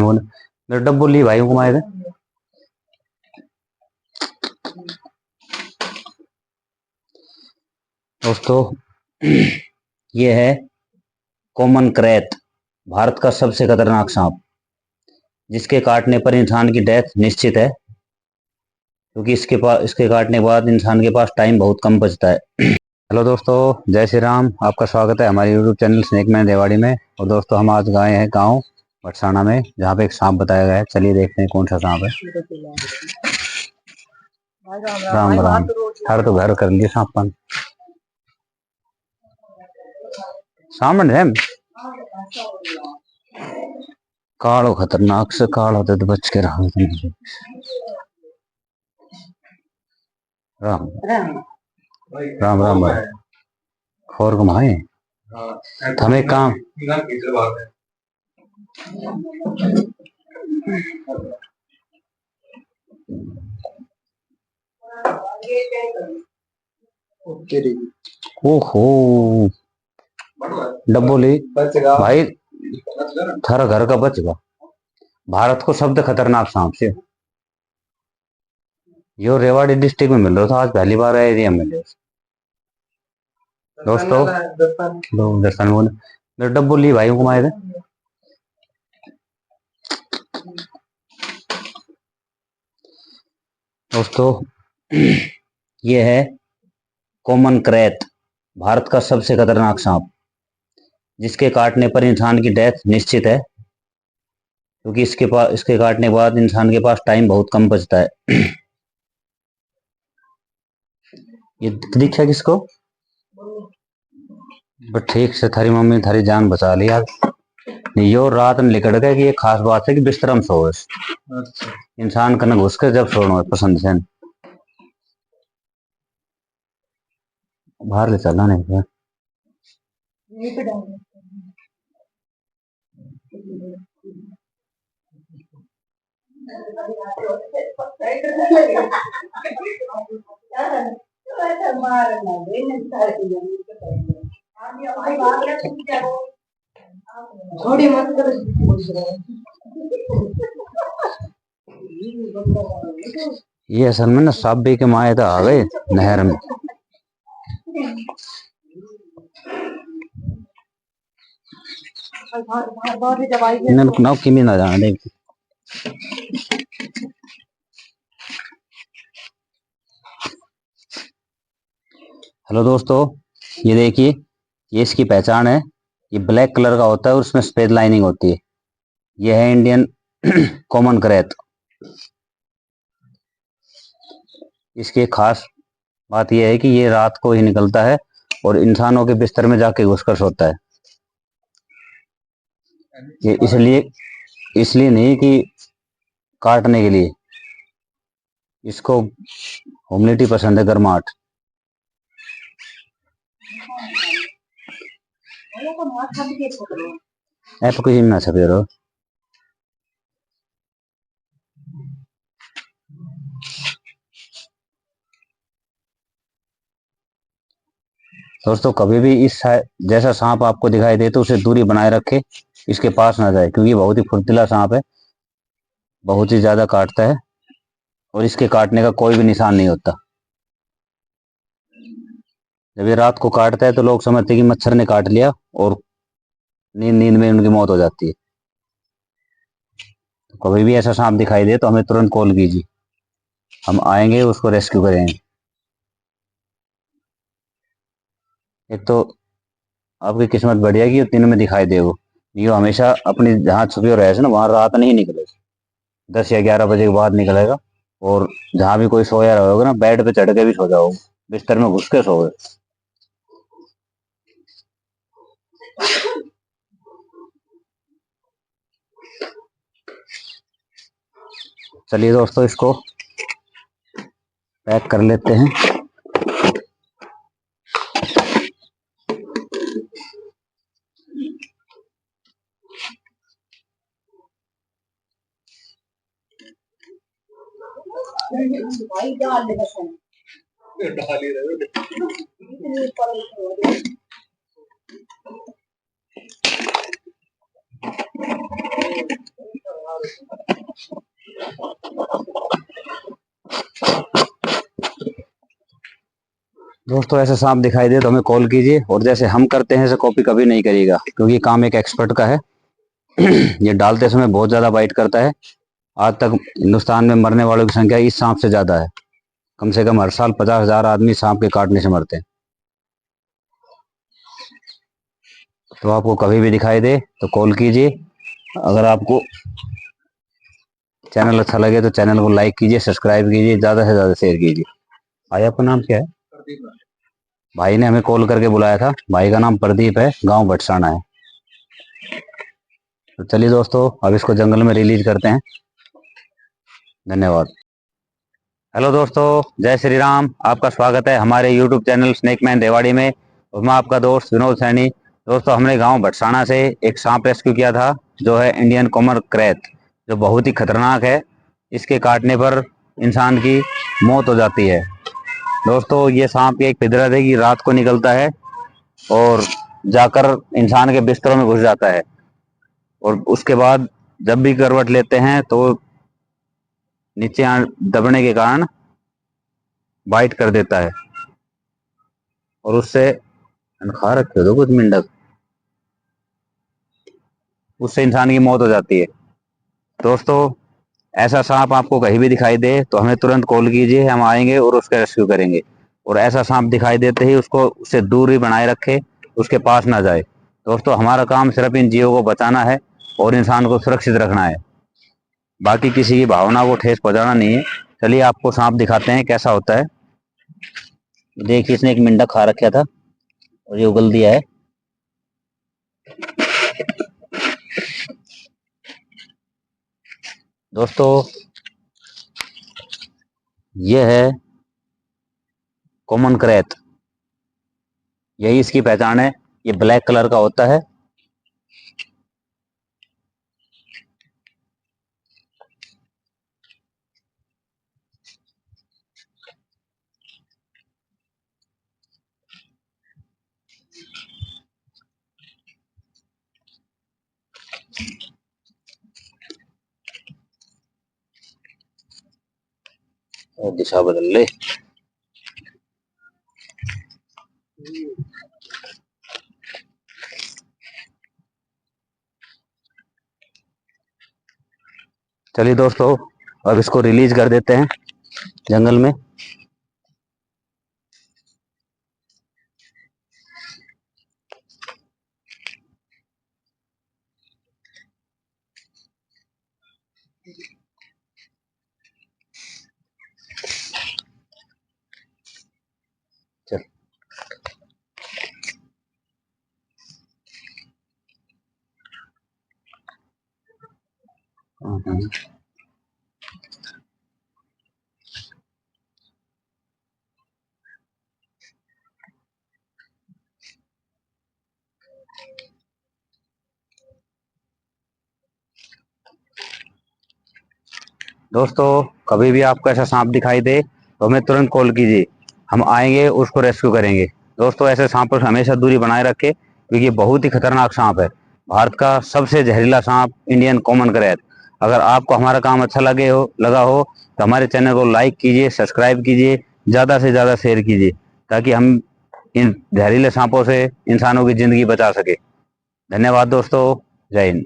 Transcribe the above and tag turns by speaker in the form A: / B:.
A: बोले मेरे डब्बू ली भाई को मारे दोस्तों। ये है कॉमन क्रैत, भारत का सबसे खतरनाक सांप, जिसके काटने पर इंसान की डेथ निश्चित है, क्योंकि इसके काटने के बाद इंसान के पास टाइम बहुत कम बचता है। हेलो दोस्तों, जय श्री राम। आपका स्वागत है हमारे YouTube channel snake man Rewari में। और दोस्तों, हम आज गए हैं गांव बरसाना में, जहाँ पे एक सांप बताया गया है। चलिए देखते हैं कौन सा सांप है। राम राम। हर तो घर कर लिए सांपन सामने है कालो, खतरनाक से कालो तो बच के रहो। राम राम राम भाई खोर घुमाए हमें काम। ओहो डब्बोली भाई, थारा घर का बचेगा। भारत को शब्द खतरनाक सांप से यो रेवाड़ी डिस्ट्रिक्ट में मिल रहा था। आज पहली बार एरिया में मिले दोस्तों। दर्शन बोले मेरे डब्बोली भाई को मारे दोस्तों। ये है कॉमन क्रैत, भारत का सबसे खतरनाक सांप, जिसके काटने पर इंसान की डेथ निश्चित है, क्योंकि इसके काटने के बाद इंसान के पास टाइम बहुत कम बचता है। ये दिखा किसको? बट ठीक से थारी मम्मी थारी जान बचा लिया। यो रात में लिकड़ गया कि ये खास बात है कि बिस्तर में सोए। अच्छा। इंसान कन घुस के जब सोना पसंद है बाहर ले चलना नहीं। थोड़ी मत करो। ये असल में ना साबे के माए तो आ गए नहर में। ना किमी ना जाना देख। हेलो दोस्तों, ये देखिए, ये इसकी पहचान है। ये ब्लैक कलर का होता है और उसमें सफेद लाइनिंग होती है। ये है इंडियन कॉमन क्रैत। इसकी एक खास बात यह है कि ये रात को ही निकलता है और इंसानों के बिस्तर में जाके घुसकर सोता है। ये इसलिए नहीं कि काटने के लिए, इसको ह्यूमिडिटी पसंद है, गर्माहट। ऐप कुछ ना छपे रहो। दोस्तों, कभी भी इस जैसा सांप आपको दिखाई दे तो उसे दूरी बनाए रखे, इसके पास ना जाए, क्योंकि बहुत ही फुर्तीला सांप है, बहुत ही ज्यादा काटता है और इसके काटने का कोई भी निशान नहीं होता। जब ये रात को काटता है तो लोग समझते हैं कि मच्छर ने काट लिया और नींद नींद में उनकी मौत हो जाती है। तो कभी भी ऐसा सांप दिखाई दे तो हमें तुरंत कॉल कीजिए, हम आएंगे उसको रेस्क्यू करेंगे। एक तो आपकी किस्मत बढ़िया कि दिन में दिखाई दे वो। ये हमेशा अपनी जहाँ छुपी रहे ना वहां रात नहीं निकले, 10 या 11 बजे के बाद निकलेगा। और जहां भी कोई सोया रहेगा ना, बेड पे चढ़ के भी सो जाओ, बिस्तर में घुस के सोए। चलिए दोस्तों, इसको पैक कर लेते हैं। डाल ही रहे दोस्तों ऐसा सांप दिखाई दे तो हमें कॉल कीजिए, और जैसे हम करते हैं ऐसे कॉपी कभी नहीं करिएगा, क्योंकि ये काम एक एक्सपर्ट का है। ये डालते समय बहुत ज़्यादा बाइट करता है। आज तक हिंदुस्तान में मरने वालों की संख्या इस सांप से ज़्यादा है। कम से कम हर साल 50,000 आदमी सांप के काटने से मरते हैं। तो आपको कभी भी दिखाई दे तो कॉल कीजिए। अगर आपको चैनल अच्छा लगे तो चैनल को लाइक कीजिए, सब्सक्राइब कीजिए, ज़्यादा से ज़्यादा शेयर कीजिए। भाई आपका नाम क्या है? भाई ने हमें कॉल करके बुलाया था। भाई का नाम प्रदीप है, गांव भटसाना है। तो चलिए दोस्तों, अब इसको जंगल में रिलीज करते हैं। धन्यवाद। हेलो दोस्तों, जय श्री राम। आपका स्वागत है हमारे यूट्यूब चैनल स्नेकमैन रेवाड़ी में, और मैं आपका दोस्त विनोद सैनी। दोस्तों, हमने गांव भटसाना से एक सांप रेस्क्यू किया था, जो है इंडियन कॉमन क्रैत, जो बहुत ही खतरनाक है। इसके काटने पर इंसान की मौत हो जाती है। दोस्तों, ये सांप की एक फितरत है कि रात को निकलता है और जाकर इंसान के बिस्तरों में घुस जाता है, और उसके बाद जब भी करवट लेते हैं तो नीचे दबने के कारण बाइट कर देता है, और उससे खा रखे हो तो कुछ मिंडक, उससे इंसान की मौत हो जाती है। दोस्तों, ऐसा सांप आपको कहीं भी दिखाई दे तो हमें तुरंत कॉल कीजिए, हम आएंगे और उसका रेस्क्यू करेंगे। और ऐसा सांप दिखाई देते ही उसको उससे दूर ही बनाए रखे, उसके पास ना जाए। दोस्तों, हमारा काम सिर्फ इन जीवों को बचाना है और इंसान को सुरक्षित रखना है, बाकी किसी की भावना को ठेस पहुंचाना नहीं है। चलिए आपको सांप दिखाते हैं कैसा होता है। देखिए, इसने एक मिंडा खा रखा था और ये उगल दिया है। दोस्तों, ये है कॉमन क्रैत, यही इसकी पहचान है। ये ब्लैक कलर का होता है। और दिशा बदल ले। चलिए दोस्तों, अब इसको रिलीज कर देते हैं जंगल में। चल। दोस्तों, कभी भी आपको ऐसा सांप दिखाई दे तो हमें तुरंत कॉल कीजिए, हम आएंगे उसको रेस्क्यू करेंगे। दोस्तों, ऐसे सांपों से हमेशा दूरी बनाए रखें, क्योंकि ये बहुत ही खतरनाक सांप है। भारत का सबसे जहरीला सांप इंडियन कॉमन क्रैत। अगर आपको हमारा काम अच्छा लगा हो तो हमारे चैनल को लाइक कीजिए, सब्सक्राइब कीजिए, ज़्यादा से ज़्यादा शेयर कीजिए, ताकि हम इन जहरीले सांपों से इंसानों की ज़िंदगी बचा सके। धन्यवाद दोस्तों। जय हिंद।